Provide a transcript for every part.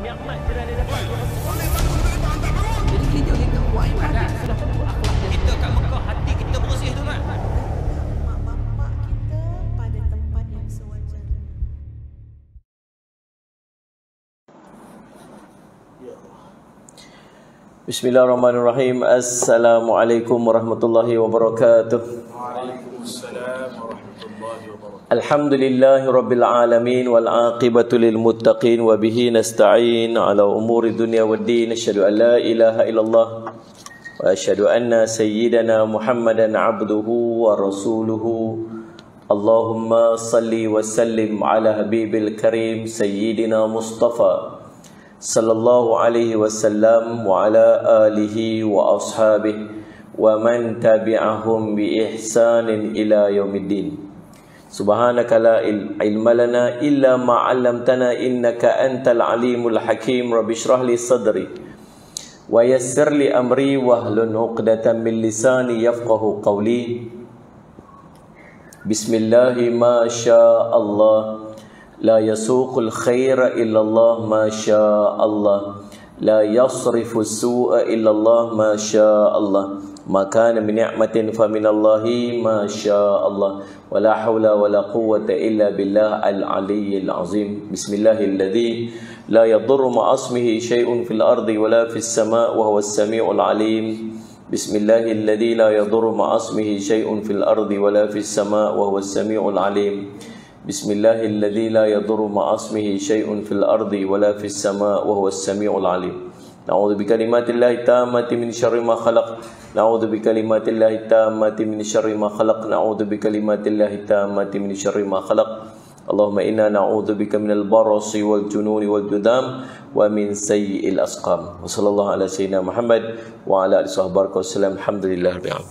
nikmat kita dah dapat. Jadi kita boleh buat ibadah. Sudah tentu akhlak kita kat Mekah, hati kita bersih tu kan. Mak bapak kita pada tempat yang sewajarnya. Bismillahirrahmanirrahim. Assalamualaikum warahmatullahi wabarakatuh. Waalaikumsalam warahmatullahi wabarakatuh. Alhamdulillahi rabbil alamin wal aqibatu lil muttaqin wa bihi nasta'in ala umuri dunya waddin. Asyhadu an la ilaha illallah wa asyhadu anna sayyidana Muhammadan abduhu wa rasuluhu. Allahumma salli wa sallim ala habibil karim sayyidina Mustafa sallallahu alaihi wasallam wa ala alihi wa ashabihi wa man tabi'ahum bi ihsanin ila yaumiddin. Subhanaka la ilma lana illa ma 'allamtana innaka antal alimul hakim. Rabbi shrah li sadri wa yassir li amri wahlul 'uqdatam min lisani yafqahu qawli. Bismillah ma syaa Allah la yasuqul khaira illa Allah ma syaa Allah la yasrifu su'a illa Allah ma syaa Allah ma kana min ni'matin fa min Allahi ma syaa Allah wa la hawla wa la quwwata illa billah al-aliyyil azim. Bismillahilladzi la yadurru ma asmihi syai'un fil ardi wa la fis sama' wa huwas sami'ul alim. Bismillahilladzi la yadurru ma asmihi syai'un fil ardi wa la fis sama' wa huwas sami'ul alim. Bismillahilladzi la yadurru ma asmihi syai'un fil ardi wa la fis sama' wa huwas sami'ul alim. Na'udzu bikalimatillahi tammati min syarri ma khalaq. Na'udzu bikalimatillahi tammati min syarri ma khalaq. Na'udzu bikalimatillahi tammati min syarri ma khalaq. Allahumma inna na'udzu bika minal barasi wal jununi wal judam wa min sayyi'il asqam. Wa sallallahu ala sayyidina Muhammad wa ala alihi wasahbihi wasallam. Alhamdulillahirabbil alamin.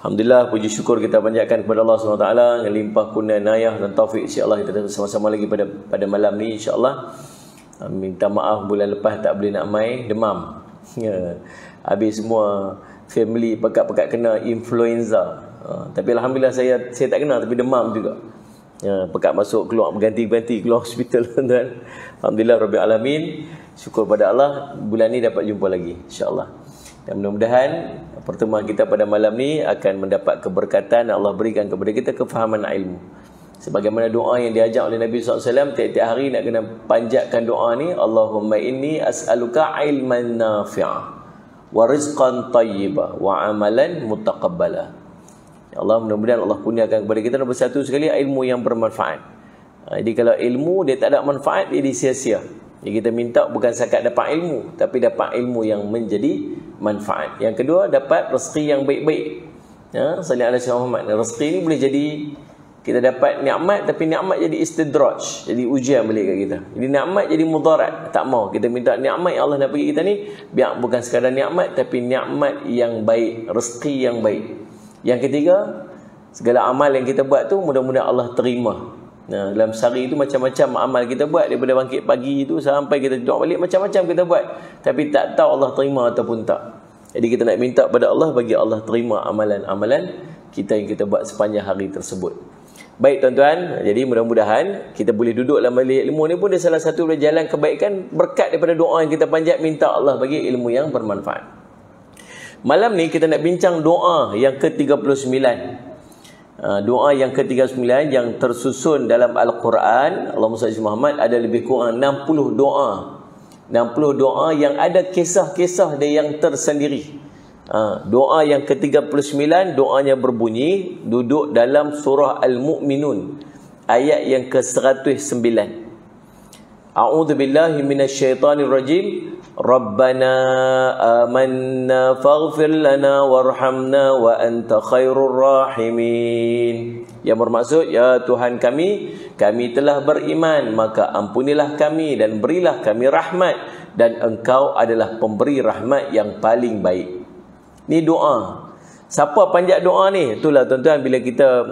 Alhamdulillah, puji syukur kita panjatkan kepada Allah SWT yang limpah kurnia inayah dan taufik. InsyaAllah kita sama-sama lagi pada malam ni insyaAllah. Minta maaf bulan lepas tak boleh nak main, demam. Habis semua family pekat-pekat kena influenza. Tapi Alhamdulillah saya tak kena, tapi demam juga. Pekat masuk keluar, berganti-ganti keluar hospital tuan. Alhamdulillah Rabbil Alamin. Syukur pada Allah, bulan ni dapat jumpa lagi insyaAllah. Dan mudah-mudahan pertemuan kita pada malam ni akan mendapat keberkatan. Allah berikan kepada kita kefahaman ilmu. Sebagaimana doa yang diajak oleh Nabi SAW, tiap-tiap hari nak kena panjatkan doa ni. Allahumma inni as'aluka ilman nafi'ah wa rizqan tayyibah wa amalan mutaqabbala. Ya Allah, mudah-mudahan Allah kurniakan kepada kita nombor satu sekali ilmu yang bermanfaat. Jadi kalau ilmu dia tak ada manfaat, dia sia-sia. Jadi kita minta bukan sahaja dapat ilmu, tapi dapat ilmu yang menjadi manfaat. Yang kedua, dapat rezeki yang baik-baik. Sallallahu alaihi wasallam. Rezeki ni boleh jadi kita dapat nikmat, tapi nikmat jadi istidraj, jadi ujian balik kat kita. Jadi nikmat jadi mudarat. Tak mau kita minta nikmat yang Allah nak bagi kita ni, biar bukan sekadar nikmat, tapi nikmat yang baik, rezeki yang baik. Yang ketiga, segala amal yang kita buat tu mudah-mudahan Allah terima. Dalam sehari itu macam-macam amal kita buat, daripada bangkit pagi itu sampai kita tidur balik, macam-macam kita buat, tapi tak tahu Allah terima ataupun tak. Jadi kita nak minta pada Allah, bagi Allah terima amalan-amalan kita yang kita buat sepanjang hari tersebut. Baik tuan-tuan, jadi mudah-mudahan kita boleh duduk dalam majlis ilmu ni pun dia salah satu jalan kebaikan, berkat daripada doa yang kita panjat, minta Allah bagi ilmu yang bermanfaat. Malam ni kita nak bincang doa yang ke-39. Doa yang ke-39 yang tersusun dalam Al-Quran, Allahumma salli Muhammad, ada lebih kurang 60 doa. 60 doa yang ada kisah-kisah dia yang tersendiri. Doa yang ke-39 doanya berbunyi, duduk dalam surah Al-Mu'minun ayat yang ke-109. A'udzubillahi minasyaitanir rajim. Rabbana amanna faghfir lana warhamna wa anta khairur rahimin. Yang bermaksud, ya Tuhan kami telah beriman, maka ampunilah kami dan berilah kami rahmat, dan Engkau adalah pemberi rahmat yang paling baik. Ni doa. Siapa panjat doa ni? Itulah tuan-tuan, bila kita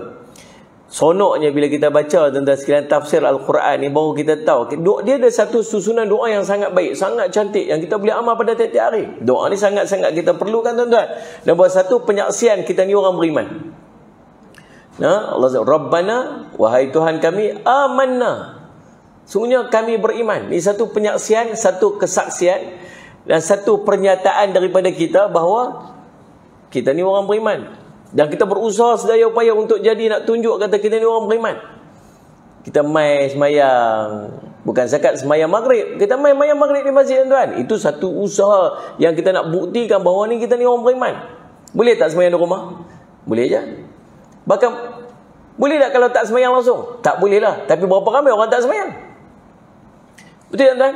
sonoknya bila kita baca tentang sekalian tafsir Al-Quran ni, baru kita tahu dia ada satu susunan doa yang sangat baik, sangat cantik, yang kita boleh amal pada tiap-tiap hari. Doa ni sangat-sangat kita perlukan tuan-tuan. Nombor satu, penyaksian kita ni orang beriman. Allah Rabbana, wahai Tuhan kami, amanna. Sungguhnya kami beriman. Ini satu penyaksian, satu kesaksian dan satu pernyataan daripada kita bahawa kita ni orang beriman. Dan kita berusaha sedaya upaya untuk jadi nak tunjuk kata kita ni orang beriman. Kita mai semayang, bukan zakat semayang maghrib, kita mai semayang maghrib di masjid, tuan. Itu satu usaha yang kita nak buktikan bahawa ni kita ni orang beriman. Boleh tak semayang di rumah? Boleh je. Bahkan boleh tak kalau tak semayang langsung? Tak boleh lah. Tapi berapa ramai orang tak semayang? Betul tak, tuan?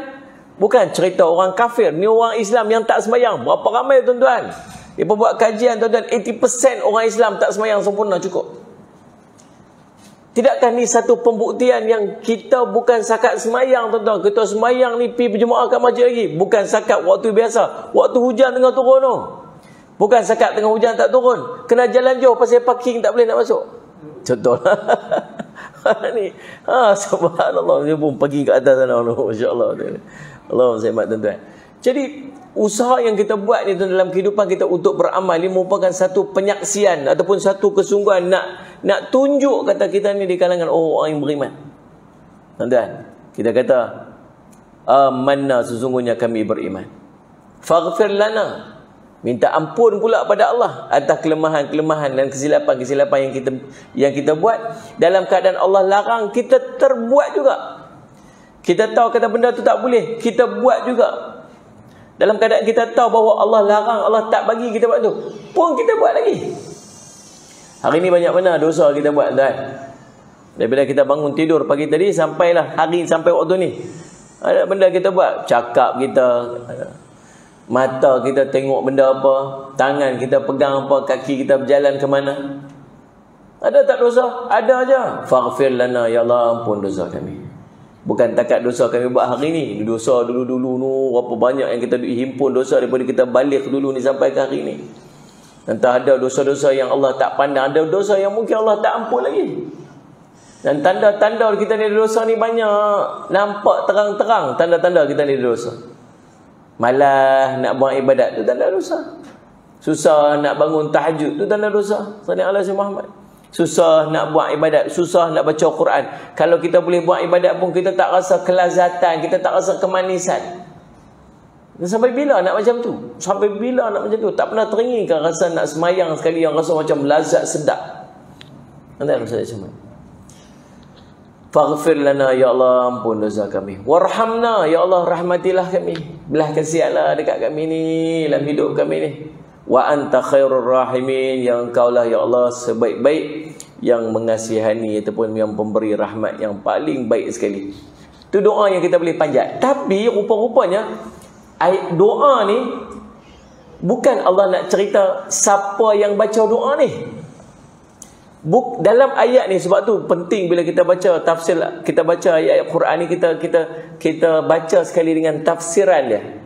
Bukan cerita orang kafir, ni orang Islam yang tak semayang. Berapa ramai, tuan-tuan? Dia buat kajian, tuan-tuan, 80% orang Islam tak semayang sempurna cukup. Tidakkah ni satu pembuktian yang kita bukan sakat semayang, tuan-tuan. Kita semayang ni pergi berjemaah kat masjid lagi. Bukan sakat waktu biasa. Waktu hujan tengah turun tu. Bukan sakat tengah hujan tak turun. Kena jalan jauh pasal parking tak boleh nak masuk. Contoh ni. Subhanallah. Dia pun pergi ke atas sana. Masya-Allah. Allah selamat, tuan-tuan. Jadi usaha yang kita buat ni dalam kehidupan kita untuk beramal ini merupakan satu penyaksian ataupun satu kesungguhan nak tunjuk kata kita ni di kalangan orang yang beriman. Tuan-tuan, kita kata amanna, sesungguhnya kami beriman. Faghfir lana, minta ampun pula pada Allah atas kelemahan-kelemahan dan kesilapan-kesilapan yang kita buat. Dalam keadaan Allah larang, kita terbuat juga. Kita tahu kata benda tu tak boleh, kita buat juga. Dalam keadaan kita tahu bahawa Allah larang, Allah tak bagi kita buat tu, pun kita buat lagi. Hari ni banyak mana dosa kita buat, tuan. Daripada kita bangun tidur pagi tadi sampailah hari sampai waktu ni, ada benda kita buat. Cakap kita, mata kita tengok benda apa, tangan kita pegang apa, kaki kita berjalan ke mana. Ada tak dosa? Ada aja. Faghfir lana, ya Allah ampun dosa kami. Bukan takat dosa kami buat hari ni, dosa dulu-dulu tu berapa banyak yang kita himpun dosa daripada kita balik dulu ni sampai ke hari ni. Entah ada dosa-dosa yang Allah tak pandang, ada dosa yang mungkin Allah tak ampun lagi. Dan tanda-tanda kita ni dosa ni banyak. Nampak terang-terang tanda-tanda kita ni dosa. Malah nak buat ibadat tu tanda dosa. Susah nak bangun tahajud tu tanda dosa. Sallallahu alaihi Muhammad. Susah nak buat ibadat, susah nak baca Quran. Kalau kita boleh buat ibadat pun kita tak rasa kelazatan, kita tak rasa kemanisan. Dan sampai bila nak macam tu? Sampai bila nak macam tu? Tak pernah teringin kan rasa nak semayang sekali yang rasa macam lazat sedap. Nanti rasa macam mana? Faghfir lana, ya Allah ampun dosa kami. Warhamna, ya Allah rahmatilah kami. Belah kasihanlah dekat kami ni, dalam hidup kami ni. Wa anta khairur rahimin, yang engkaulah ya Allah sebaik-baik yang mengasihani ataupun yang pemberi rahmat yang paling baik sekali. Itu doa yang kita boleh panjat. Tapi rupa-rupanya doa ni bukan Allah nak cerita siapa yang baca doa ni. Dalam ayat ni, sebab tu penting bila kita baca tafsir, kita baca ayat-ayat Quran ni, kita baca sekali dengan tafsiran dia.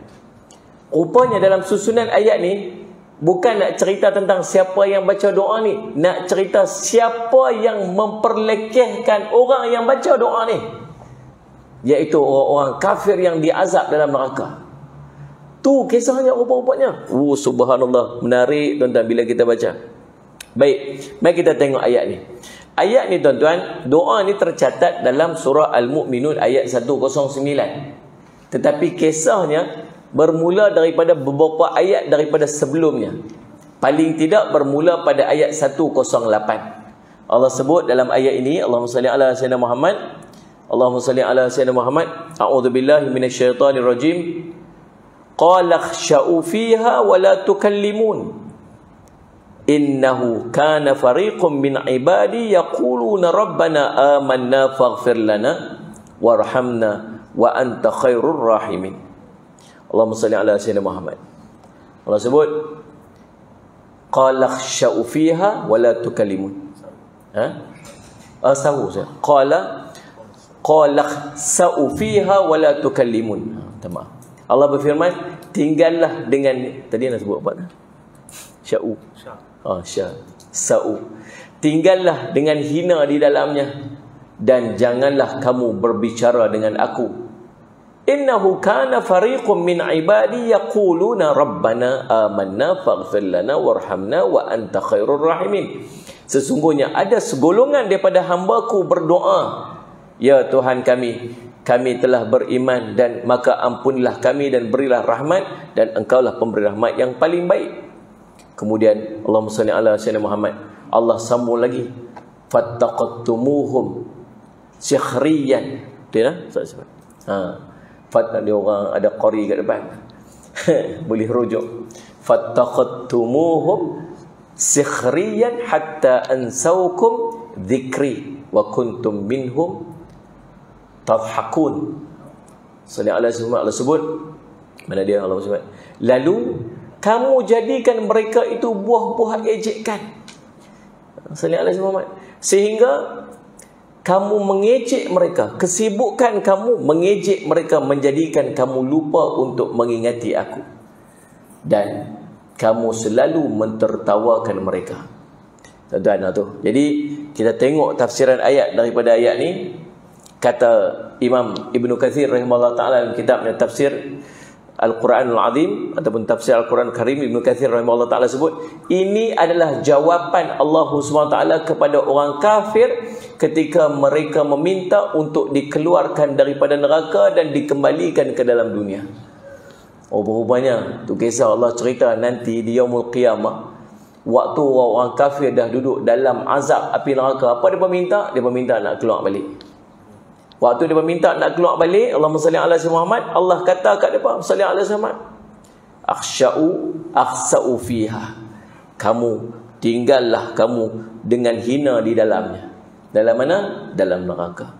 Rupanya dalam susunan ayat ni bukan nak cerita tentang siapa yang baca doa ni, nak cerita siapa yang memperlekehkan orang yang baca doa ni, iaitu orang-orang kafir yang diazab dalam neraka. Tu kisahnya rupa-rupanya. Subhanallah, menarik tuan-tuan bila kita baca. Baik, mari kita tengok ayat ni. Ayat ni tuan-tuan, doa ni tercatat dalam surah Al-Mu'minun ayat 109. Tetapi kisahnya bermula daripada beberapa ayat daripada sebelumnya. Paling tidak bermula pada ayat 108. Allah sebut dalam ayat ini, Allahumma salli ala sayyidina Muhammad, Allahumma salli ala sayyidina Muhammad, a'udzubillahi minasyaitonir rajim. Qala khsha'u fiha wa la tukallimun. Innahu kana fariqun min ibadi yaquluna rabbana amanna faghfir lana warhamna wa anta khairur rahimin. Allahumma salli ala sayyidina Muhammad. Allah sebut qala khsha'u fiha wa la tukallimun. Sahu saya. Qala khsha'u fiha wa la tukallimun. Maaf. Allah berfirman, tinggallah dengan, tadi nak sebut apa? Sya'u. Sa'u. Tinggallah dengan hina di dalamnya dan janganlah kamu berbicara dengan aku. Innahu kana fariqun min ibadi yaquluna rabbana amanna faghfir lana warhamna wa anta khairur rahimin. Sesungguhnya ada segolongan daripada hamba-Ku berdoa, ya Tuhan kami, kami telah beriman, dan maka ampunilah kami dan berilah rahmat, dan engkaulah pemberi rahmat yang paling baik. Kemudian Allahumma salli ala sayyidina Muhammad, Allah sambung lagi, fattaqattumuhum sikhriyan. Betul tak? Dia orang ada qari kat depan. Boleh rujuk. Fattaqattumuhum sikhriyan hatta ansaukum dhikri wa kuntum minhum tadhakun. Salli ala sayyidina Allah sebut. Mana dia Allah sebut? Lalu kamu jadikan mereka itu buah-buah ejekan. Salli ala sayyidina Muhammad. Sehingga kamu mengejek mereka, kesibukan kamu mengejek mereka menjadikan kamu lupa untuk mengingati aku, dan kamu selalu mentertawakan mereka. Tuan-tuan tu. Jadi kita tengok tafsiran ayat daripada ayat ni. Kata Imam Ibnu Katsir rahimahullah taala dalam kitabnya Tafsir Al-Quranul Azim ataupun Tafsir Al-Quran Karim, Ibnu Katsir rahimahullah taala sebut, ini adalah jawapan Allah SWT kepada orang kafir ketika mereka meminta untuk dikeluarkan daripada neraka dan dikembalikan ke dalam dunia. Oh, berubahnya tu kisah Allah cerita nanti di yaumul qiyamah, waktu orang kafir dah duduk dalam azab api neraka, apa dia meminta? Dia meminta nak keluar balik. Waktu dia meminta nak keluar balik, Allahumma salli ala sayyidina Muhammad, Allah kata kat depa, salli ala sayyidina Muhammad, akhsa'u fiha. Kamu tinggallah kamu dengan hina di dalamnya. Dalam mana? Dalam neraka.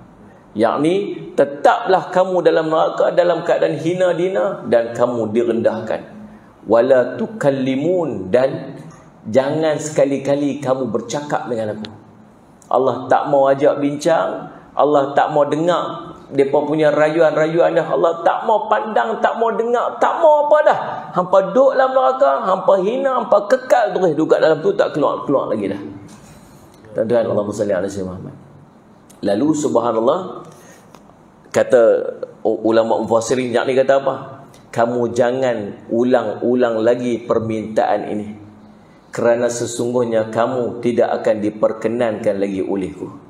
Yakni tetaplah kamu dalam neraka dalam keadaan hina dina dan kamu direndahkan. Wala tukallimun, dan jangan sekali-kali kamu bercakap dengan aku. Allah tak mau ajak bincang, Allah tak mau dengar mereka punya rayuan-rayuan dah. Allah tak mau pandang, tak mau dengar, tak mau apa dah. Hampa duduk dalam neraka, hampa hina, hampa kekal terus duduk dalam tu, tak keluar lagi dah. Tuan-tuan, Allahumma salli ala sayyidina Muhammad. Lalu subhanallah, kata ulama mufassirin yang ni kata apa? Kamu jangan ulang-ulang lagi permintaan ini, kerana sesungguhnya kamu tidak akan diperkenankan lagi olehku.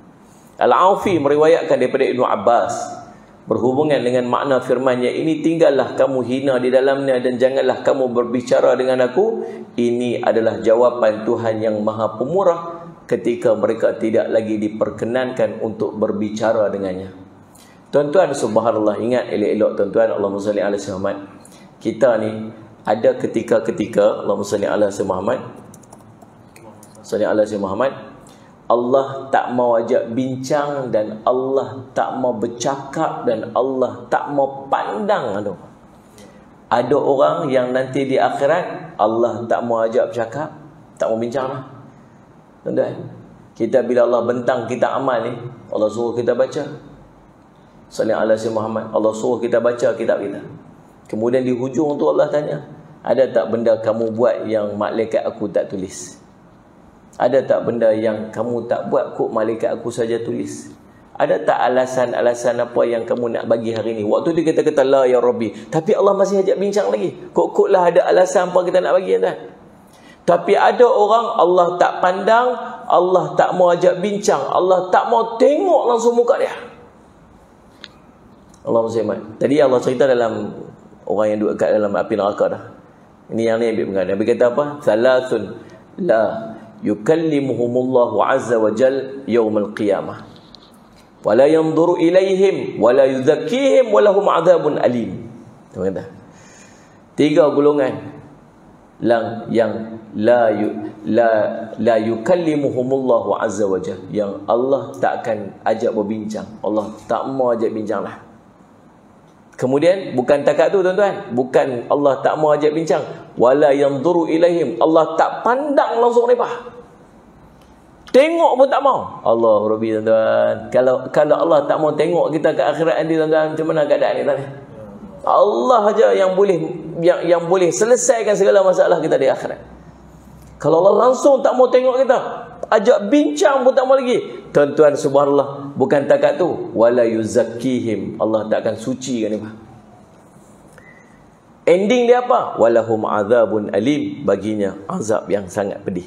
Al-Aufi meriwayatkan daripada Ibnu Abbas berhubungan dengan makna firman-Nya ini, tinggallah kamu hina di dalamnya dan janganlah kamu berbicara dengan aku. Ini adalah jawapan Tuhan yang Maha Pemurah ketika mereka tidak lagi diperkenankan untuk berbicara dengannya. Tuan-tuan subhanallah, ingat elok-elok tuan-tuan, Allahumma salli ala sayyidina Muhammad. Kita ni ada ketika-ketika, Allahumma salli ala sayyidina Muhammad, salli ala sayyidina Muhammad, Allah tak mau ajak bincang, dan Allah tak mau bercakap, dan Allah tak mau pandang. Ada orang yang nanti di akhirat Allah tak mau ajak bercakap, tak mau bincang lah. Tuan-tuan, kita bila Allah bentang kita amal ni, Allah suruh kita baca salli ala sayyidina Muhammad, Allah suruh kita baca kitab kita. Kemudian di hujung tu Allah tanya, ada tak benda kamu buat yang malaikat aku tak tulis? Ada tak benda yang kamu tak buat, kok malaikat aku saja tulis? Ada tak alasan-alasan apa yang kamu nak bagi hari ni? Waktu dia kata la ya Rabbi, tapi Allah masih ajak bincang lagi. Kok lah ada alasan apa kita nak bagi kan? Tapi ada orang Allah tak pandang, Allah tak mau ajak bincang, Allah tak mau tengok langsung muka dia. Allah SWT. Tadi Allah cerita dalam orang yang duduk kat dalam api neraka dah. Ini yang ni Nabi kata apa? Thalathun la yukallimuhumullahu azza wa jal yawmal qiyamah wala yanzuru ilaihim wala yuzakkihim walahum adzabun alim. Kata 3 golongan yang la yukallimuhumullahu azza wa jal, yang Allah tak akan ajak berbincang, Allah tak mau ajak bincang lah. Kemudian bukan takat tu tuan-tuan, bukan Allah tak mau ajak bincang, wala yanzuru ilaihim, Allah tak pandang langsung mereka, tengok pun tak mau. Allah Rabbi tuan-tuan, kalau Allah tak mau tengok kita ke akhirat nanti tuan-tuan, macam mana keadaan ni tadi? Allah aja yang boleh selesaikan segala masalah kita di akhirat. Kalau Allah langsung tak mau tengok kita, ajak bincang pun tak mau lagi. Tuan-tuan subhanallah, bukan takat tu, wala yuzakkihim, Allah tak akan sucikan mereka. Ending dia apa? Walahum adzabun alim, baginya azab yang sangat pedih.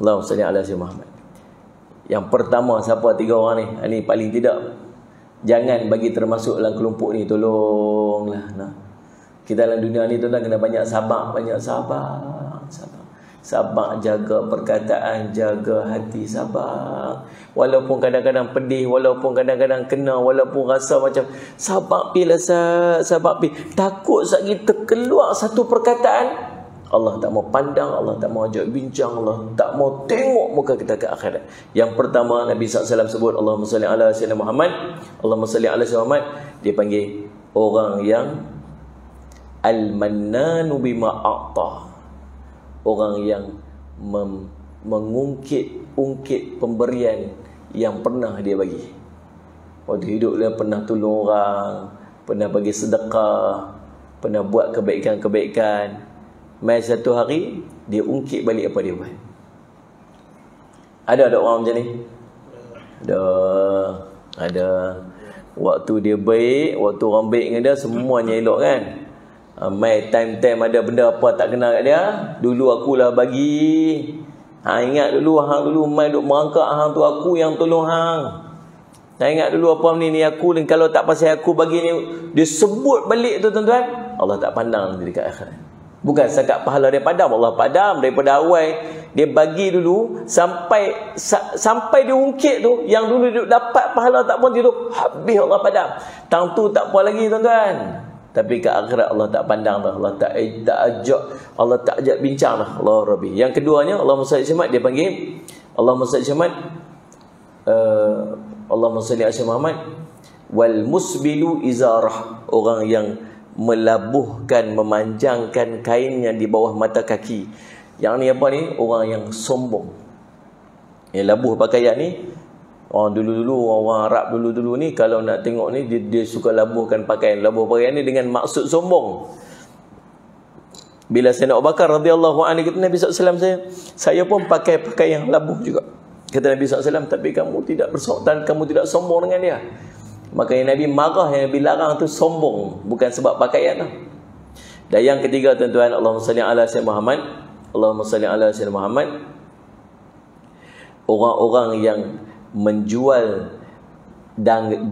Allahumma salli ala sayyidina Muhammad. Yang pertama siapa 3 orang ni? Ini paling tidak Jangan bagi termasuk dalam kelompok ni, tolonglah. Nah, kita dalam dunia ni tuan-tuan kena banyak sabar, sabar jaga perkataan, jaga hati, sabar. Walaupun kadang-kadang pedih, walaupun kadang-kadang kena, walaupun rasa macam sabar pi lah, sabar pi. Takut saat kita keluar satu perkataan, Allah tak mau pandang, Allah tak mau ajak bincang, Allah tak mau tengok muka kita ke akhirat. Yang pertama Nabi SAW sebut, Allahumma salli ala sayyidina Muhammad, Allahumma salli ala sayyidina Muhammad. Dia panggil orang yang al-mannanu bima a'ta, orang yang mengungkit pemberian yang pernah dia bagi. Waktu hidup dia pernah tolong orang, pernah bagi sedekah, pernah buat kebaikan-kebaikan. Mai satu hari dia ungkit balik apa dia buat. Ada orang macam ni? Ada. Waktu dia baik, waktu orang baik dengan dia, semuanya elok kan. Mai time-time ada benda apa tak kena kat dia, dulu akulah bagi. Ingat dulu hang dulu mai duk merangkak hang tu, aku yang tolong hang. Ingat dulu apa ni aku, dan kalau tak pasal aku bagi ni, dia sebut balik tu tuan-tuan, Allah tak pandang nanti dekat akhirat. Bukan setakat pahala dia padam, Allah padam daripada awal dia bagi dulu sampai dia ungkit tu, yang dulu dia dapat pahala tak pun tu, habis Allah padam. Tang tu tak apa lagi tuan-tuan. Tapi ke akhirat Allah tak pandang dah, Allah tak ajak bincang dah. Allah Rabbi. Yang keduanya Allahumma salli Muhammad, dia panggil Allahumma salli Muhammad, Allahumma salli ala Muhammad wal musbilu izarah, orang yang melabuhkan, memanjangkan kainnya di bawah mata kaki. Yang ni apa ni? Orang yang sombong. Yang labuh pakaian ni, orang dulu-dulu, orang Arab dulu-dulu ni kalau nak tengok ni, dia suka labuhkan pakaian. Labuh pakaian ni dengan maksud sombong. Bila Sayyidina Abu Bakar radhiyallahu anhu kata, Nabi SAW, saya pun pakai pakaian yang labuh juga. Kata Nabi SAW, tapi kamu tidak bersombong, kamu tidak sombong dengan dia. Maka yang Nabi marah, yang Nabi larang tu sombong, bukan sebab pakaian lah. Dan yang ketiga tuan-tuan, Allahumma salli ala sayyidina Muhammad, Allahumma salli ala sayyidina Muhammad, orang-orang yang menjual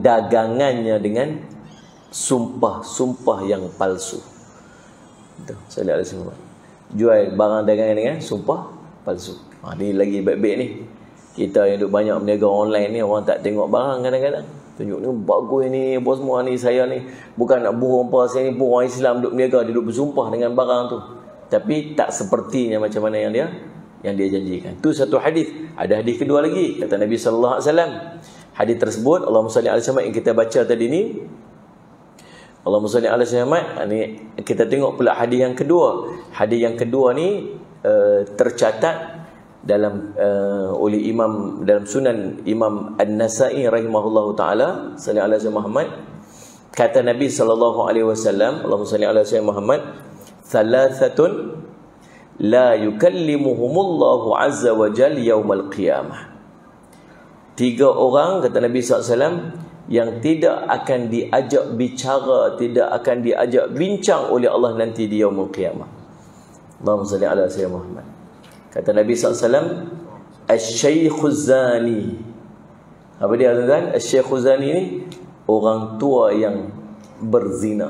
dagangannya dengan sumpah-sumpah yang palsu. Salli ala sayyidina Muhammad. Jual barang dagangan dengan sumpah palsu. Ni lagi baik-baik ni. Kita yang duk banyak berniaga online ni, orang tak tengok barang kadang-kadang. Tunjuk ni bagus ni, bos semua ni, saya ni bukan nak bohong apa, saya ni pun orang Islam duk berniaga, dia duk bersumpah dengan barang tu. Tapi tak sepertinya macam mana yang dia janjikan. Tu satu hadis. Ada hadis kedua lagi, kata Nabi sallallahu alaihi wasallam. Hadis tersebut, Allahumma salli ala Muhammad, yang kita baca tadi ni, Allahumma salli ala Muhammad, ni kita tengok pula hadis yang kedua. Hadis yang kedua ni tercatat dalam oleh imam dalam sunan Imam An-Nasa'i rahimahullahu taala, salli ala sayyidina Muhammad. Kata Nabi sallallahu alaihi wasallam, Allahumma salli ala sayyidina Muhammad, thalathatun la yukallimuhumullahu azza wa jalla yaumal qiyamah. 3 orang, kata Nabi sallallahu alaihi wasallam, yang tidak akan diajak bicara, tidak akan diajak bincang oleh Allah nanti di yaumul qiyamah. Allahumma salli ala sayyidina Muhammad. Kata Nabi SAW, Asy-Syaikhu Zani. Apa dia tuan-tuan? Asy-Syaikhu Zani ni orang tua yang berzina.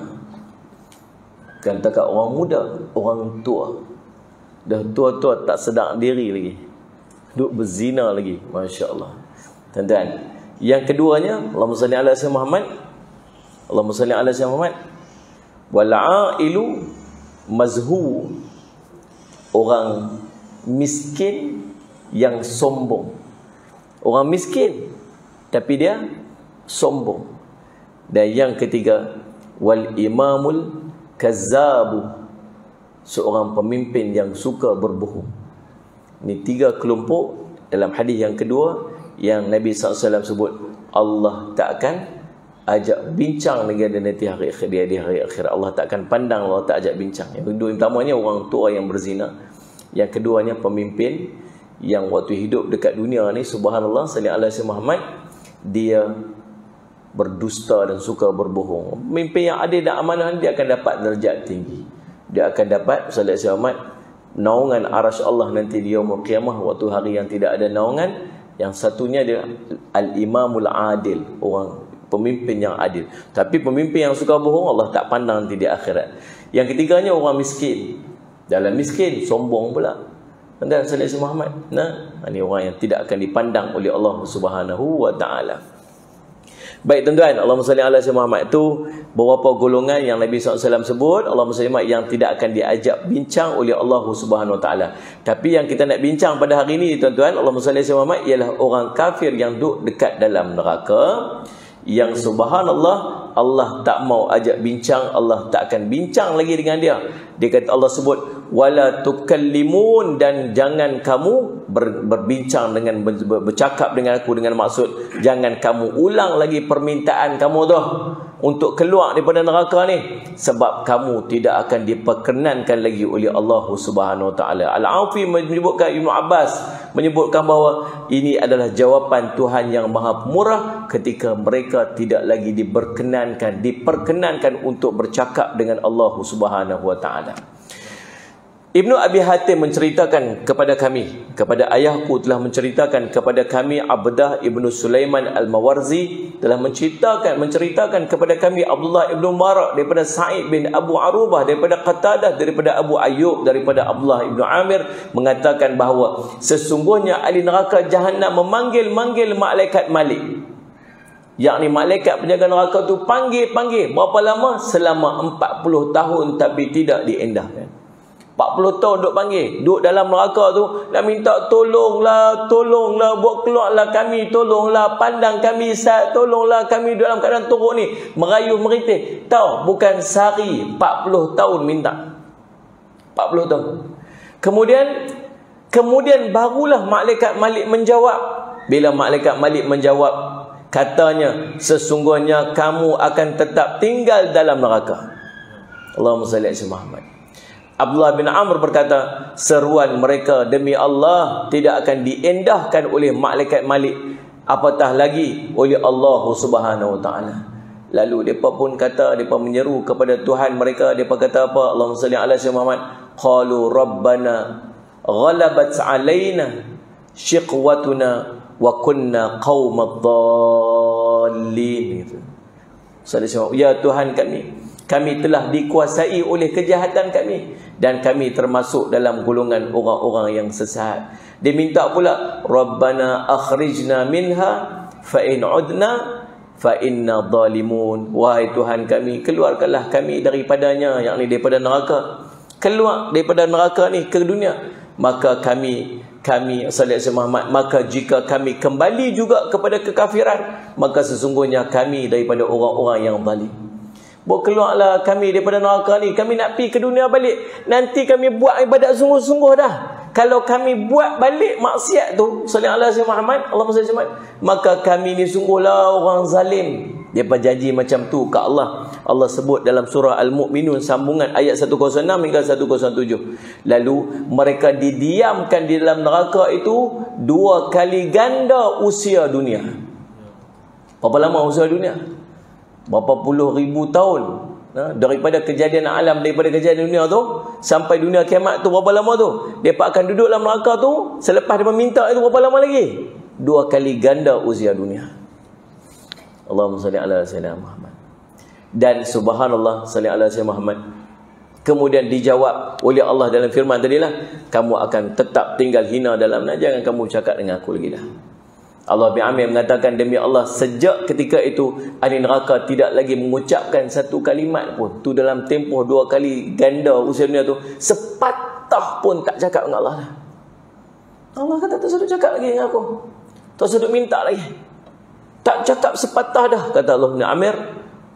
Bukan takat orang muda, orang tua. Dah tua-tua tak sedar diri lagi, duk berzina lagi. Masya Allah. Tuan-tuan, yang keduanya, Allahumma salli ala sayyidina Muhammad, Allahumma salli ala sayyidina Muhammad, wal ailu mazhu, orang miskin yang sombong. Orang miskin tapi dia sombong. Dan yang ketiga, wal imamul kazzabu, seorang pemimpin yang suka berbohong. Ini 3 kelompok dalam hadis yang kedua yang Nabi SAW sebut Allah tak akan ajak bincang dengan dia nanti hari akhir. Allah tak akan pandang, Allah tak ajak bincang. Yang kedua, yang pertamanya orang tua yang berzina. Yang keduanya pemimpin yang waktu hidup dekat dunia ni, subhanallah, sallallahu alaihi Muhammad, dia berdusta dan suka berbohong. Pemimpin yang adil dan amanah, dia akan dapat darjat tinggi. Dia akan dapat, sallallahu alaihi Muhammad, naungan arasy Allah nanti di yaumul qiyamah, waktu hari yang tidak ada naungan. Yang satunya dia al-imamul adil, orang pemimpin yang adil. Tapi pemimpin yang suka bohong, Allah tak pandang nanti di akhirat. Yang ketiganya orang miskin. Dalam miskin, sombong pula. Dan Sallallahu Muhammad. Nah, ini orang yang tidak akan dipandang oleh Allah Subhanahu wa taala. Baik tuan-tuan, Allahumma salli ala sayyidina Muhammad, itu beberapa golongan yang Nabi SAW sebut, Allahumma salli yang tidak akan diajak bincang oleh Allah Subhanahu wa taala. Tapi yang kita nak bincang pada hari ini tuan-tuan, Allahumma salli ala sayyidina Muhammad, ialah orang kafir yang duduk dekat dalam neraka, yang subhanallah Allah tak mau ajak bincang, Allah tak akan bincang lagi dengan dia. Dia kata, Allah sebut wala tukallimun, dan jangan kamu berbincang dengan bercakap dengan aku, dengan maksud jangan kamu ulang lagi permintaan kamu tu untuk keluar daripada neraka ni, sebab kamu tidak akan diperkenankan lagi oleh Allah Subhanahu wa taala. Al-Aufi menyebutkan, Ibnu Abbas menyebutkan bahawa ini adalah jawapan Tuhan yang Maha Pemurah ketika mereka tidak lagi diperkenankan untuk bercakap dengan Allah Subhanahu wa taala. Ibnu Abi Hatim menceritakan kepada kami, kepada ayahku telah menceritakan kepada kami, Abdah Ibnu Sulaiman Al-Mawarzi telah menceritakan kepada kami, Abdullah Ibnu Mubarak daripada Sa'id bin Abu Arubah, daripada Qatadah, daripada Abu Ayyub, daripada Abdullah Ibnu Amir, mengatakan bahawa sesungguhnya ahli neraka Jahannam memanggil malaikat Malik, yakni malaikat penjaga neraka tu panggil. Berapa lama? Selama 40 tahun, tapi tidak diendahkan. 40 tahun duk panggil, duduk dalam neraka tu, nak minta tolonglah, buat keluarlah kami, tolonglah, pandang kami, tolonglah kami dalam keadaan teruk ni, merayu meritih. Tahu, bukan sehari, 40 tahun minta. 40 tahun. Kemudian barulah malaikat Malik menjawab. Bila malaikat Malik menjawab, katanya, sesungguhnya kamu akan tetap tinggal dalam neraka. Allahumma salli ala Muhammad. Abdullah bin Amr berkata, seruan mereka demi Allah tidak akan diendahkan oleh malaikat Malik, apatah lagi oleh Allah Subhanahu wa taala. Lalu mereka pun kata, mereka menyeru kepada Tuhan mereka, mereka kata apa? Allahumma salli ala sayyidina Muhammad. Qalu rabbana ghalabat alaina shiqwatuna wa kunna qaumadh dhallin. Ya Tuhan kami telah dikuasai oleh kejahatan kami, dan kami termasuk dalam golongan orang-orang yang sesat. Dia minta pula, Rabbana akhrijna minha fa in udna fa inna zalimun. Wahai Tuhan kami, keluarkanlah kami daripadanya, yakni daripada neraka. Keluar daripada neraka ni ke dunia, maka kami sallallahu Muhammad, maka jika kami kembali juga kepada kekafiran, maka sesungguhnya kami daripada orang-orang yang zalim. Keluarlah kami daripada neraka ni, kami nak pergi ke dunia balik, nanti kami buat ibadat sungguh-sungguh dah. Kalau kami buat balik maksiat tu, sallallahu alaihi Muhammad, Allahumma salli alaihi, maka kami ni sungguhlah orang zalim. Dia berjanji macam tu ke Allah. Allah sebut dalam surah Al-Mu'minun sambungan ayat 106 hingga 107. Lalu mereka didiamkan di dalam neraka itu 2 kali ganda usia dunia. Berapa lama usia dunia? Berapa puluh ribu tahun, daripada kejadian alam, daripada kejadian dunia tu sampai dunia kiamat tu berapa lama tu? Mereka akan duduk dalam neraka tu, selepas dia meminta itu berapa lama lagi? 2 kali ganda usia dunia. Allahumma salli ala sayyidina Muhammad. Dan subhanallah, salli ala sayyidina Muhammad, kemudian dijawab oleh Allah dalam firman tadilah, kamu akan tetap tinggal hina dalam, jangan kamu cakap dengan aku lagi dah. Allah bin Amir mengatakan, demi Allah, sejak ketika itu ahli neraka tidak lagi mengucapkan satu kalimat pun. Tu dalam tempoh 2 kali ganda usia dunia tu, sepatah pun tak cakap dengan Allah dah. Allah kata tak sudut cakap lagi dengan aku, tak sudut minta lagi, tak cakap sepatah dah. Kata Allah bin Amir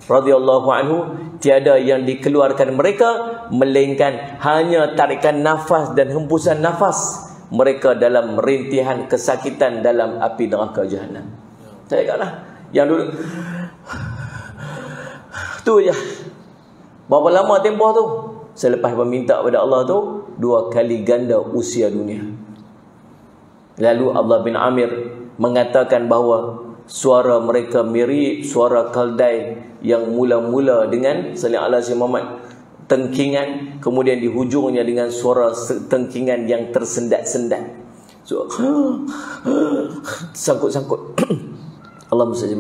radhiyallahu anhu, tiada yang dikeluarkan mereka melainkan hanya tarikan nafas dan hembusan nafas mereka dalam rintihan kesakitan dalam api neraka Jahannam. Saya katalah yang dulu tu je. Berapa lama tempoh tu? Selepas meminta kepada Allah tu 2 kali ganda usia dunia. Lalu Allah bin Amir mengatakan bahawa suara mereka mirip suara kaldai yang mula-mula dengan sallallahu alaihi Muhammad, tengkingan, kemudian di hujungnya dengan suara tengkingan yang tersendat-sendat, sangkut-sangkut. Allahumma salli.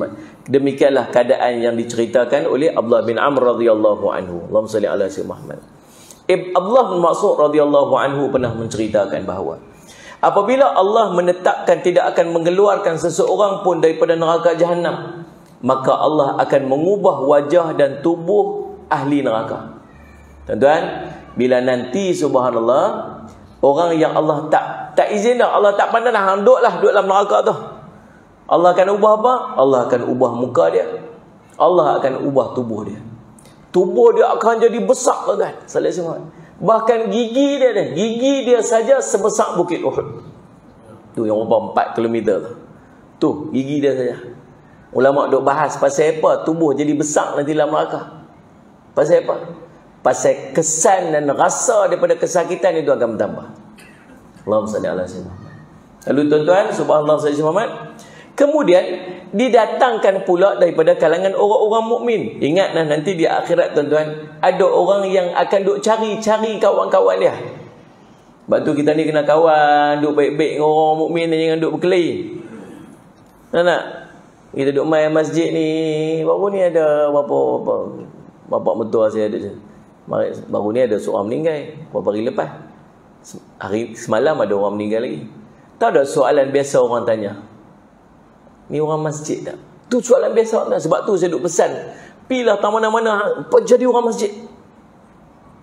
Demikianlah keadaan yang diceritakan oleh Abdullah bin Amr radhiyallahu anhu. Allahumma salli ala sayyidina Muhammad. Abdullah bin Mas'ud radhiyallahu anhu pernah menceritakan bahawa apabila Allah menetapkan tidak akan mengeluarkan seseorang pun daripada neraka Jahannam, maka Allah akan mengubah wajah dan tubuh ahli neraka. Tuan-tuan, bila nanti subhanallah orang yang Allah tak izin dah, Allah tak pandang dah, duduk dalam neraka tu, Allah akan ubah apa? Allah akan ubah muka dia. Allah akan ubah tubuh dia. Tubuh dia akan jadi besar, tuan-tuan. Bahkan gigi dia saja sebesar bukit Uhud. Tu yang berapa 4 kilometer tu. Tu gigi dia saja. Ulama duk bahas pasal apa tubuh jadi besar nanti dalam neraka. Pasal apa? Pasal kesan dan rasa daripada kesakitan itu akan bertambah. Allahumma salli ala sayyidina Muhammad. Lalu tuan-tuan, subhanallah sayyidina Muhammad, kemudian didatangkan pula daripada kalangan orang-orang mukmin. Ingatlah nanti di akhirat tuan-tuan, ada orang yang akan duk cari kawan-kawan dia. Sebab tu kita ni kena kawan, duk baik-baik dengan orang mukmin, jangan duk berkelahi. Nak? Kita duk main masjid ni, baru ni ada bapak mentua saya ada. Baru ni ada seorang meninggal beberapa hari lepas. Semalam ada orang meninggal lagi. Tak ada soalan biasa orang tanya, ni orang masjid tak? Tu soalan biasa tak? Sebab tu saya duk pesan, pilah tak mana-mana jadi orang masjid.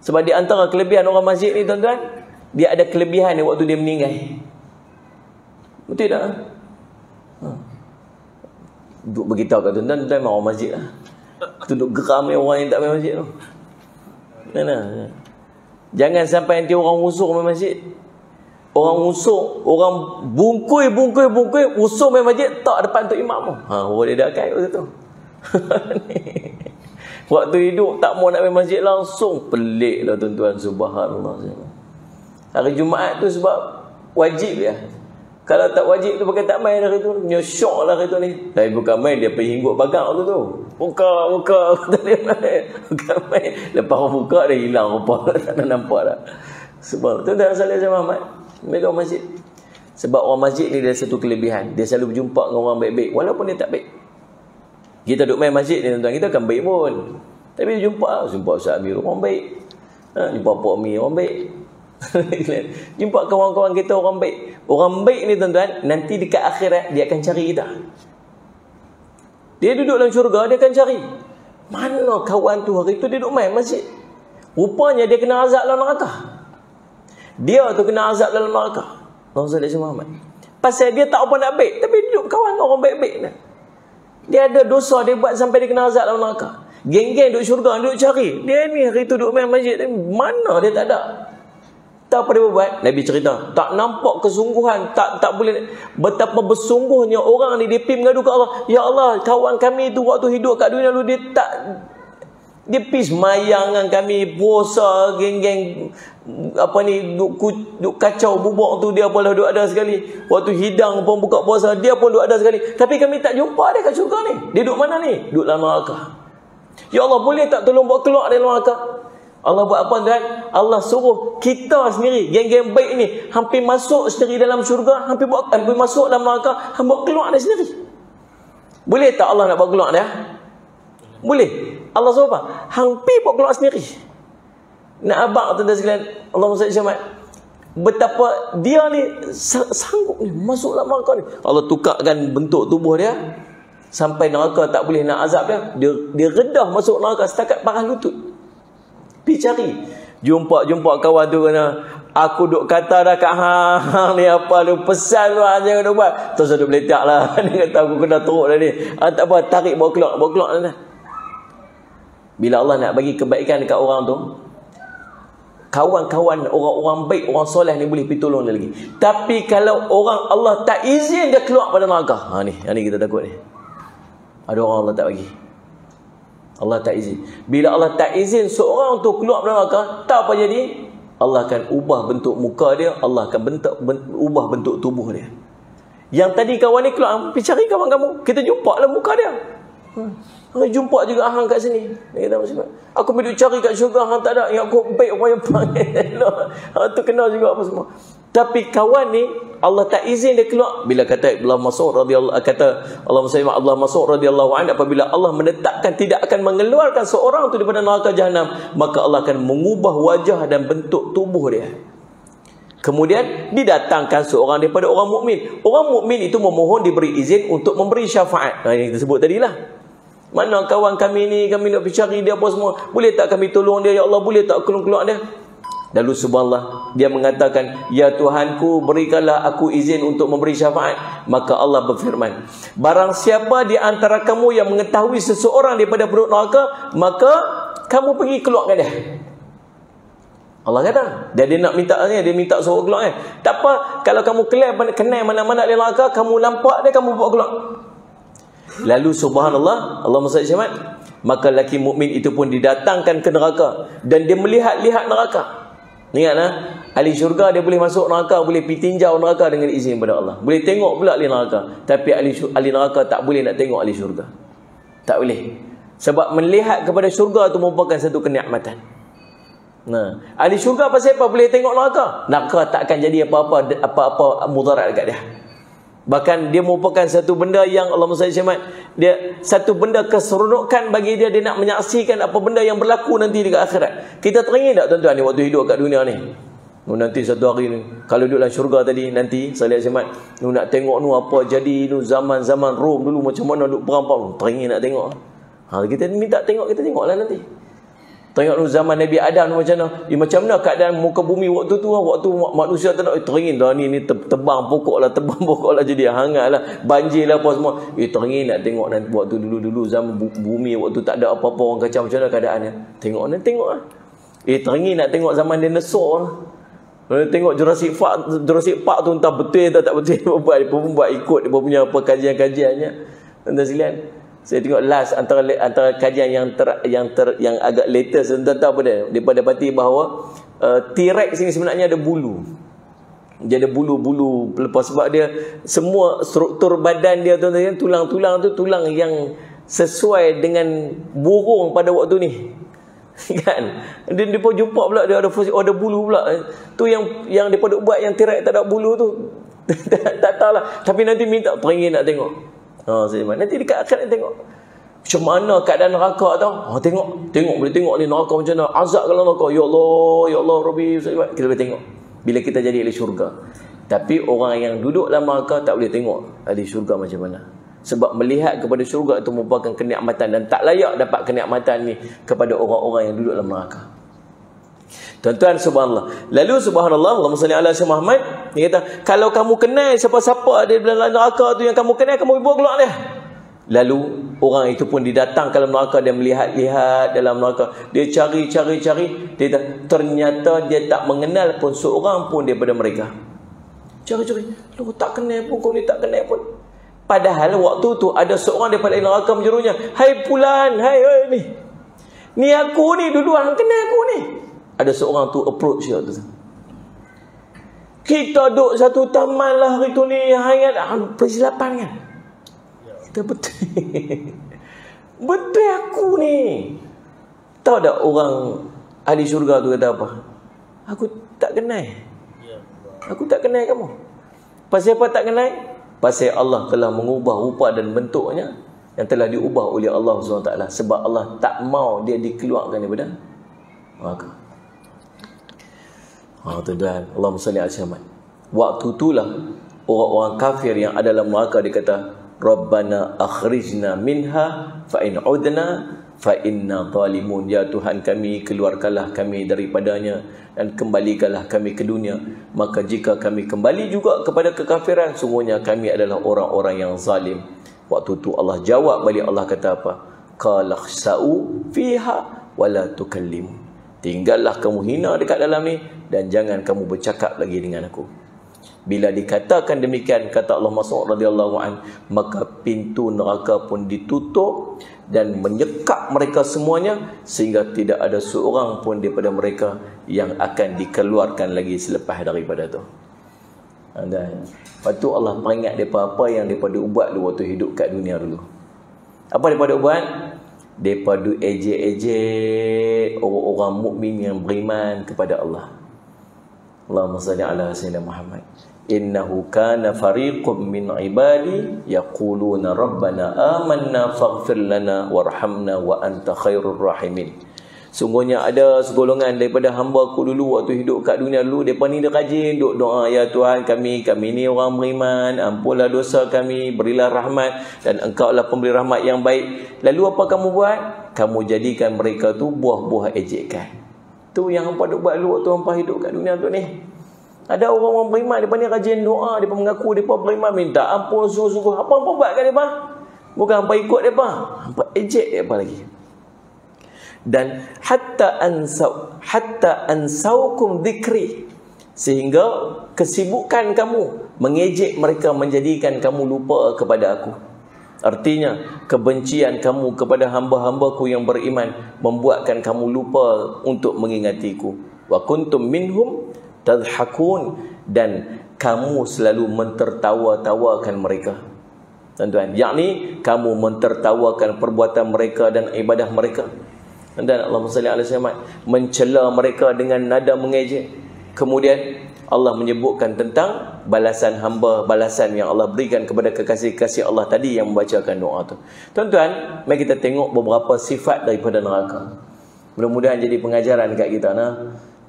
Sebab di antara kelebihan orang masjid ni tuan-tuan, dia ada kelebihan ni waktu dia meninggal. Betul tak? Duk beritahu kat tuan-tuan, tuan-tuan orang masjid lah. Tu duk geram orang yang tak main masjid tu. Jangan sampai nanti orang usuk main masjid. Orang usuk, orang bungkui usuk main masjid tak depan tu imam tu. Orang dia dah kait waktu tu. Waktu hidup tak mau nak main masjid langsung. Pelik lah tuan-tuan, subhanallah. Hari Jumaat tu sebab wajib ya. Kalau tak wajib tu pakai tak main hari tu. Punya syok lah hari tu ni. Tapi bukan main, dia pergi hinggut pagar waktu tu. Buka kata dia main. Bukan main. Lepas orang buka dia hilang rupa. Tak nak nampak dah. Sebab tu dah salah sama Ahmad. Mereka orang masjid. Sebab orang masjid ni dia satu kelebihan. Dia selalu berjumpa dengan orang baik-baik. Walaupun dia tak baik. Kita duduk main masjid ni tuan-tuan, kita akan baik pun. Tapi dia jumpa Ustaz Amir orang baik. Jumpa Pak Mi orang baik. Jumpa kawan-kawan kita orang baik. Orang baik ni tuan-tuan, nanti dekat akhirat dia akan cari kita. Dia duduk dalam syurga, dia akan cari mana kawan tu hari tu dia duduk main masjid. Rupanya dia kena azab dalam neraka. Dia tu kena azab dalam neraka. Allahumma salli Muhammad. Pasal dia tak apa nak baik, tapi dia duduk kawan orang baik-baik dah. Dia ada dosa dia buat sampai dia kena azab dalam neraka. Geng-geng duduk syurga, duduk cari. Dia ni hari tu duduk main masjid, mana dia tak ada. Tak apa dia buat. Nabi cerita, tak nampak kesungguhan, tak boleh betapa bersungguhnya orang ni dia pergi mengadu ke Allah. Ya Allah, kawan kami tu waktu hidup kat dunia lalu dia pergi semayang dengan kami, puasa, geng-geng duk kacau bubuk tu dia pun duk ada sekali. Waktu hidang pun buka puasa dia pun duk ada sekali. Tapi kami tak jumpa dia kat syurga ni. Dia duduk mana ni? Duduk dalam neraka. Ya Allah, boleh tak tolong buat keluar dari neraka? Allah buat apa tuan? Allah suruh kita sendiri, geng-geng baik ni hampir masuk sendiri dalam syurga, hampir masuk dalam neraka, hampir keluar dari sendiri. Boleh tak Allah nak buat keluar dia? Boleh. Allah suruh apa? Hampir buat keluar sendiri. Nak abang tuan-tuan sekalian, Allah SWT betapa dia ni sanggup ni masuk dalam neraka ni. Allah tukarkan bentuk tubuh dia sampai neraka tak boleh nak azab dia redah masuk neraka setakat parah lutut. Pergi cari, jumpa kawan tu kena, aku duk kata dah kat hang ni apa lu pesan lu jangan duk buat. Terus duk meletak lah. Dia kata aku kena teruk dah ni. Tak apa, tarik bawa keluar dah. Bila Allah nak bagi kebaikan dekat orang tu, kawan-kawan orang-orang baik, orang soleh ni boleh pergi tolong dia lagi. Tapi kalau orang Allah tak izin dia keluar pada neraka, ni kita takut ni. Ada orang Allah tak bagi, Allah tak izin. Bila Allah tak izin seorang tu keluar dari neraka, tak apa jadi? Allah akan ubah bentuk muka dia, Allah akan ubah bentuk tubuh dia. Yang tadi kawan ni keluar, pergi cari kawan kamu, kita jumpa lah muka dia. Jumpa juga hang kat sini. Aku pergi cari kat syurga, hang tak ada. Yang aku baik orang yang panggil. Hang tu kenal juga apa semua. Tapi kawan ni Allah tak izin dia keluar. Bila kata Abdullah Mas'ud radhiyallahu Allah Mas'ud radhiyallahu anhu, apabila Allah menetapkan tidak akan mengeluarkan seorang tu daripada neraka jahanam, maka Allah akan mengubah wajah dan bentuk tubuh dia. Kemudian didatangkan seorang daripada orang mukmin. Orang mukmin itu memohon diberi izin untuk memberi syafaat. Yang kita sebut tadilah. Mana kawan kami ni, kami nak pergi cari dia apa semua. Boleh tak kami tolong dia, ya Allah, boleh tak keluar dia? Lalu subhanallah, dia mengatakan, ya Tuhanku, berikanlah aku izin untuk memberi syafaat. Maka Allah berfirman, barang siapa di antara kamu yang mengetahui seseorang daripada perut neraka, maka kamu pergi keluarkan dia. Allah kata, dia nak minta ni, dia minta suruh keluar kan. Tak apa, kalau kamu kenal mana-mana di neraka, kamu nampak dia, kamu bawa keluar. Lalu subhanallah, Allah SWT, maka lelaki mukmin itu pun didatangkan ke neraka dan dia melihat-lihat neraka. Ingatlah, ahli syurga dia boleh masuk neraka, boleh pergi tinjau neraka dengan izin daripada Allah. Boleh tengok pula ahli neraka. Tapi ahli neraka tak boleh nak tengok ahli syurga. Tak boleh. Sebab melihat kepada syurga itu merupakan satu kenikmatan. Nah, ahli syurga pasal apa boleh tengok neraka? Neraka tak akan jadi apa-apa mudarat dekat dia. Bahkan dia merupakan satu benda yang Allah SWT, dia satu benda keseronokan bagi dia. Dia nak menyaksikan apa benda yang berlaku nanti dekat akhirat. Kita teringin tak tuan-tuan ni waktu hidup kat dunia ni? Nanti satu hari ni, kalau duduk dalam syurga tadi, nanti saya lihat Syamad, nak tengok apa jadi zaman-zaman Rom dulu macam mana duk perang-perang. Teringin nak tengok. Kita minta tengok, kita tengoklah nanti. Tengok zaman Nabi Adam macam mana. Macam mana keadaan muka bumi waktu tu. Waktu manusia tak nak teringin dah ni tebang pokok lah jadi hangat lah. Banjir lah apa semua. Teringin nak tengok nanti waktu dulu-dulu zaman bumi waktu tak ada apa-apa orang kacau macam mana keadaannya. Tengok lah. Teringin nak tengok zaman dinosaur lah. Tengok Jurassic Park tu entah betul atau tak betul. Dia pun buat ikut dia punya apa kajian-kajiannya. Tuan-tuan sekalian, saya tengok last antara kajian yang agak latest, tuan tahu apa dia? Daripada dapati bahawa T-Rex ini sebenarnya ada bulu. Dia ada bulu-bulu lepas sebab dia semua struktur badan dia tuan-tuan, tulang-tulang tu tulang yang sesuai dengan burung pada waktu ni. Kan? Dia pun jumpa pula dia ada bulu pula. Tu yang daripada buat yang T-Rex tak ada bulu tu. tak tahulah. Tapi nanti minta teringin nak tengok. Nanti dekat akhirat tengok macam mana keadaan neraka tau. Tengok boleh tengok ni neraka macam mana, azab kalau neraka. Ya Allah Rabbi, kita boleh tengok bila kita jadi ahli syurga. Tapi orang yang duduk dalam neraka tak boleh tengok ahli syurga macam mana. Sebab melihat kepada syurga itu merupakan kenikmatan, dan tak layak dapat kenikmatan ni kepada orang-orang yang duduk dalam neraka. Tuan-tuan, subhanallah. Lalu subhanallah, Allahumma salli ala Sayyidina Muhammad, dia kata, kalau kamu kenal siapa-siapa di dalam neraka tu yang kamu kenal, kamu bawa keluar dia. Lalu orang itu pun didatang ke dalam neraka, dia melihat-lihat dalam neraka. Dia cari. Dia kata, ternyata dia tak mengenal pun seorang pun daripada mereka. Cari. Lu tak kenal pun, kau ni tak kenal pun. Padahal waktu tu ada seorang daripada neraka menyerunya, hai Fulan, hai ni. Ni aku ni, duluan kenal aku ni. Ada seorang tu approach dia tu. Kita duduk satu taman lah hari tu ni, hangat persilapan kan. Kita betul. Betul aku ni. Tahu tak orang ahli syurga tu kata apa? Aku tak kenal. Aku tak kenal kamu. Pasal apa tak kenal? Pasal Allah telah mengubah rupa dan bentuknya yang telah diubah oleh Allah SWT. Sebab Allah tak mau dia dikeluarkan daripada neraka. Tuan-tuan, Allahumma salli ala Muhammad. Waktu itulah orang-orang kafir yang ada dalam neraka dia kata, Rabbana akhrijna minha fa in udna fa inna zalimun. Ya Tuhan kami, keluarkanlah kami daripadanya dan kembalikanlah kami ke dunia. Maka jika kami kembali juga kepada kekafiran, sungguhnya kami adalah orang-orang yang zalim. Waktu itu Allah jawab balik, Allah kata apa? Qala khsa'u fiha wa la tukallimu. Tinggallah kamu hina dekat dalam ni dan jangan kamu bercakap lagi dengan aku. Bila dikatakan demikian, kata Allah Mas'ud radhiyallahu an, maka pintu neraka pun ditutup dan menyekap mereka semuanya sehingga tidak ada seorang pun daripada mereka yang akan dikeluarkan lagi selepas daripada tu. Dan lepas tu Allah peringat depa apa yang depa buat dulu waktu hidup kat dunia dulu. Apa depa buat? Daripada ejek-ejek orang-orang mukmin yang beriman kepada Allah. Allahumma salli ala sayyidina Muhammad. Innahu kana fariqum min ibadi yaquluna rabbana amanna faghfir lana warhamna wa anta khairur rahimin. Sungguhnya ada segolongan daripada hamba aku dulu waktu hidup kat dunia dulu, depa ni dia rajin duk doa, ya Tuhan kami ni orang beriman, ampunlah dosa kami, berilah rahmat dan engkau lah pemberi rahmat yang baik. Lalu apa kamu buat? Kamu jadikan mereka tu buah-buah ejekan. Tu yang hampa duk buat dulu waktu hampa hidup kat dunia tu ni. Ada orang-orang beriman, mereka ni rajin doa, mereka mengaku mereka beriman, minta ampun sungguh-sungguh. Apa hampa buat kat mereka? Bukan hampa ikut mereka, hampa ejek mereka lagi. Dan hatta ansaukum dzikri, sehingga kesibukan kamu mengejek mereka menjadikan kamu lupa kepada aku. Artinya kebencian kamu kepada hamba-hambaku yang beriman membuatkan kamu lupa untuk mengingatiku. Wa kuntum minhum tadhakun, dan kamu selalu mentertawa-tawakan mereka. Tuan-tuan, yakni kamu mentertawakan perbuatan mereka dan ibadah mereka. Dan Allahumma salli ala sayyidina mencela mereka dengan nada mengejek. Kemudian Allah menyebutkan tentang balasan hamba, balasan yang Allah berikan kepada kekasih-kekasih Allah tadi yang membacakan doa tu. Tuan-tuan, mari kita tengok beberapa sifat daripada neraka. Mudah-mudahan jadi pengajaran kat kita nah.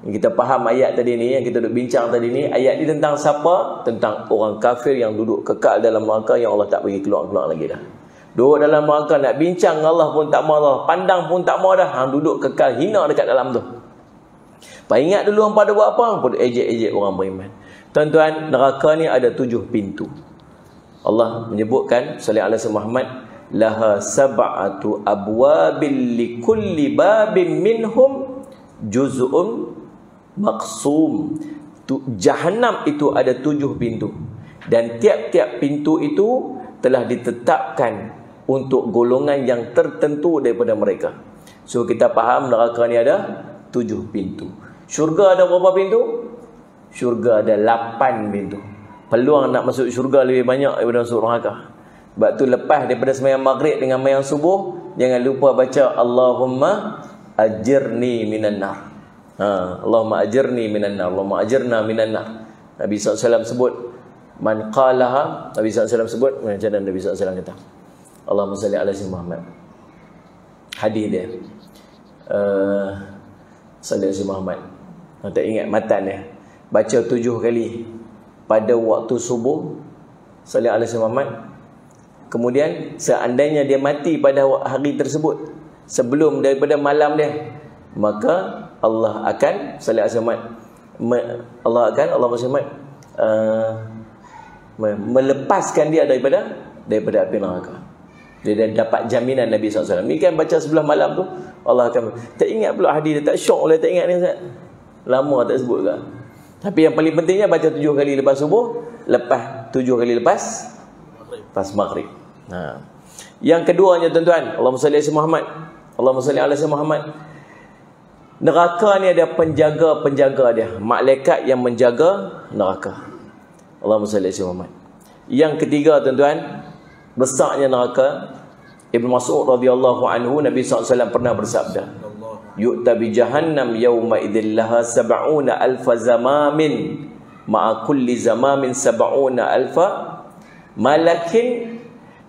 Kita faham ayat tadi ni, yang kita duk bincang tadi ni, ayat ni tentang siapa? Tentang orang kafir yang duduk kekal dalam neraka yang Allah tak bagi keluar-keluar lagi dah. Duduk dalam neraka nak bincang Allah pun tak mahu, pandang pun tak mahu dah. Hang duduk kekal hina dekat dalam tu. Ingat dulu hang pada buat apa? Hang pada ejek-ejek orang beriman. Tuan-tuan, neraka ni ada 7 pintu. Allah menyebutkan sallallahu alaihi wasallam Muhammad, laha sab'atu abwabil likulli babin minhum juz'un maqsum. Jahannam itu ada 7 pintu, dan tiap-tiap pintu itu telah ditetapkan untuk golongan yang tertentu daripada mereka. So kita faham neraka ni ada 7 pintu. Syurga ada berapa pintu? Syurga ada 8 pintu. Peluang nak masuk syurga lebih banyak daripada masuk neraka. Sebab tu lepas daripada sembahyang maghrib dengan sembahyang subuh, jangan lupa baca Allahumma ajirni minan nar. Allahumma ajirni minan nar, Allahumma ajirna minan nar. Nabi SAW sebut, man qalaha, Nabi SAW sebut, macam mana Nabi SAW kata? Allahumma salli ala sayyidina Muhammad. Hadis dia. Salli ala sayyidina Muhammad. Tak ingat matan dia. Baca 7 kali pada waktu subuh, salli ala sayyidina Muhammad. Kemudian seandainya dia mati pada hari tersebut, sebelum daripada malam dia, maka Allah akan salli ala sayyidina Muhammad, Allah akan, Allahumma salli ala melepaskan dia daripada api neraka. Dia dah dapat jaminan Nabi SAW. Ni kan baca sebelah malam tu, Allah akan. Tak ingat pula hadis dia, tak syok oleh tak ingat ni Ustaz. Lama tak sebut ke. Tapi yang paling pentingnya baca 7 kali lepas subuh, lepas 7 kali lepas maghrib. Yang keduanya tuan-tuan, Allahumma salli ala Muhammad. Allahumma salli ala Muhammad. Neraka ni ada penjaga-penjaga dia, malaikat yang menjaga neraka. Allahumma salli ala Muhammad. Yang ketiga tuan-tuan, besarnya neraka. Ibn Mas'ud radhiyallahu anhu, Nabi SAW pernah bersabda, yu'ta bi jahannam yawma idzil laha 70 alfa zamamin ma'a kulli zamamin 70 alfa malakin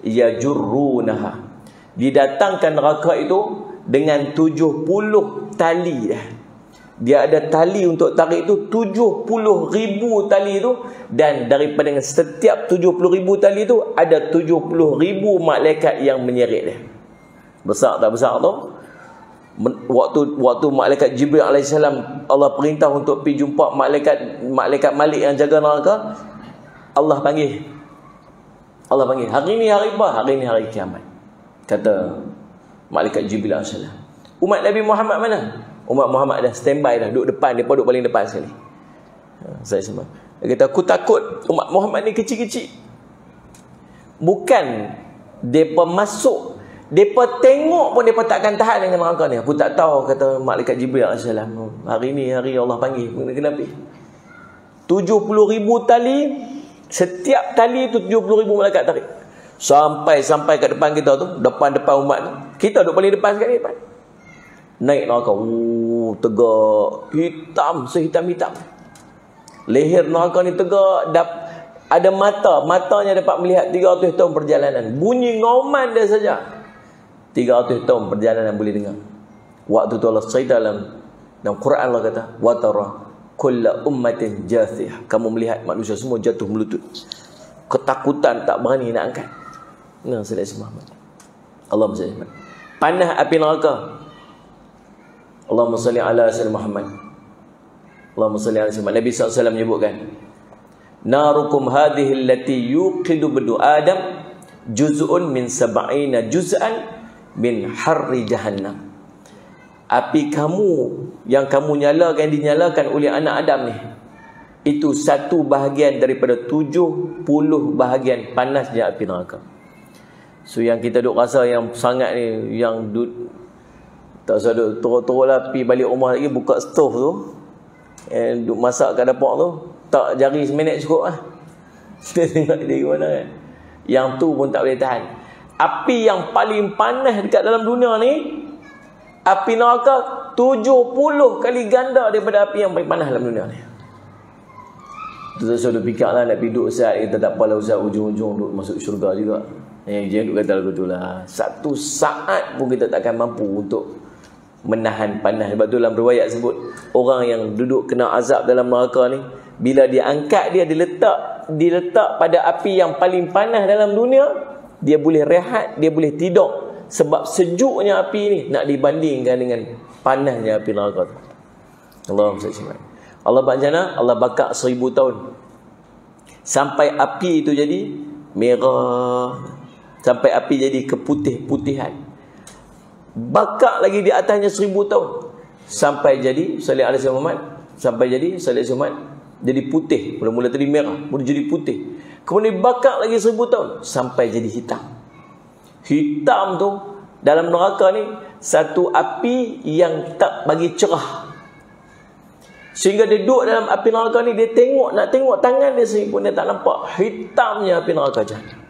yajurrunaha. Didatangkan neraka itu dengan 70 tali dah. Dia ada tali untuk tarik itu 70,000 tali itu, dan daripada setiap 70,000 tali itu ada 70,000 malaikat yang menyeret dia. Besar tak besar tu? Waktu malaikat Jibril alaihissalam, Allah perintah untuk pergi jumpa malaikat Malik yang jaga neraka. Allah panggil. Hari ni hari apa? Hari ni hari kiamat. Kata malaikat Jibril alaihissalam, umat Nabi Muhammad mana? Umat Muhammad dah standby dah, duduk depan, dia duduk paling depan sekali. Saya sembah. Dia kata, aku takut umat Muhammad ni kecil-kecil. Bukan depa masuk, depa tengok pun depa takkan tahan dengan neraka ni. Aku tak tahu, kata malaikat Jibril alaihissalam, hari ni hari Allah panggil. Kenapa? 70,000 tali, setiap tali tu 70,000 malaikat tarik. Sampai kat depan kita tu, depan umat tu. Kita duduk paling depan sekali depan. Naik neraka, tegak, hitam, sehitam-hitam. Leher neraka ni tegak, ada matanya dapat melihat 300 tahun perjalanan. Bunyi ngauman dia saja 300 tahun perjalanan boleh dengar. Waktu tu Allah cerita dalam Quran, Allah kata wa tara kulla ummatin jathiyah, kamu melihat manusia semua jatuh melutut, ketakutan, tak berani nak angkat. Nah, Sayyidina Muhammad, Allahumma salli alaihi. Panah api neraka, Allahumma salli ala Sayyidina Muhammad, Allahumma salli ala Sayyidina Muhammad. Nabi SAW menyebutkan, narukum hadhihi allati yuqidu badu adam juz'un min 70 juz'an min harri jahannam. Api kamu yang kamu nyalakan, dinyalakan oleh anak Adam ni, itu satu bahagian daripada 70 bahagian panasnya api neraka. So yang kita duk rasa yang sangat ni, yang tak usah duk teruk-teruk lah, pergi balik rumah lagi buka stove tu, duk masak kat dapur tu, tak jari seminit cukup lah. Kita tengok dia gimana kan. Yang tu pun tak boleh tahan. Api yang paling panas dekat dalam dunia ni, api neraka 70 kali ganda daripada api yang paling panas dalam dunia ni. Tu saya sudah fikir lah, nak duduk saat kita tak apalah Ustaz, ujung-ujung duduk masuk syurga juga. Yang dia duduk kata lagu tu lah, satu saat pun kita takkan mampu untuk menahan panas. Sebab tu dalam riwayat sebut, orang yang duduk kena azab dalam neraka ni, bila dia angkat dia diletak pada api yang paling panas dalam dunia, dia boleh rehat, dia boleh tidur. Sebab sejuknya api ni nak dibandingkan dengan panasnya api neraka tu. Allahumma. Allah berencana, Allah bakar 1000 tahun sampai api itu jadi merah, sampai api jadi keputih-putihan. Bakar lagi di atasnya 1000 tahun sampai jadi sallallahu alaihi wasallam, sampai jadi sallallahu alaihi wasallam jadi putih. Mula-mula tadi merah, kemudian jadi putih. Kemudian bakar lagi 1000 tahun sampai jadi hitam. Hitam tu dalam neraka ni satu api yang tak bagi cerah. Sehingga dia duduk dalam api neraka ni, dia nak tengok tangan dia sendiri pun dia tak nampak. Hitamnya api neraka jahanam.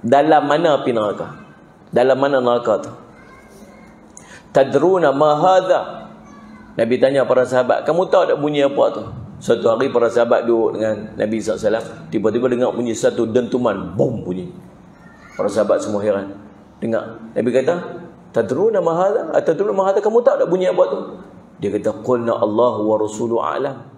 Dalam mana api neraka? Dalam mana neraka tu? Tadruna ma hadha? Nabi tanya para sahabat, kamu tahu tak bunyi apa tu? Suatu hari para sahabat duduk dengan Nabi SAW, tiba-tiba dengar bunyi satu dentuman, bom bunyi. Para sahabat semua heran. Dengar. Nabi kata, tadruna ma hadha? Atadruna ma hadha? Kamu tahu tak bunyi apa tu? Dia kata, qulna Allah wa rasuluhu a'lam.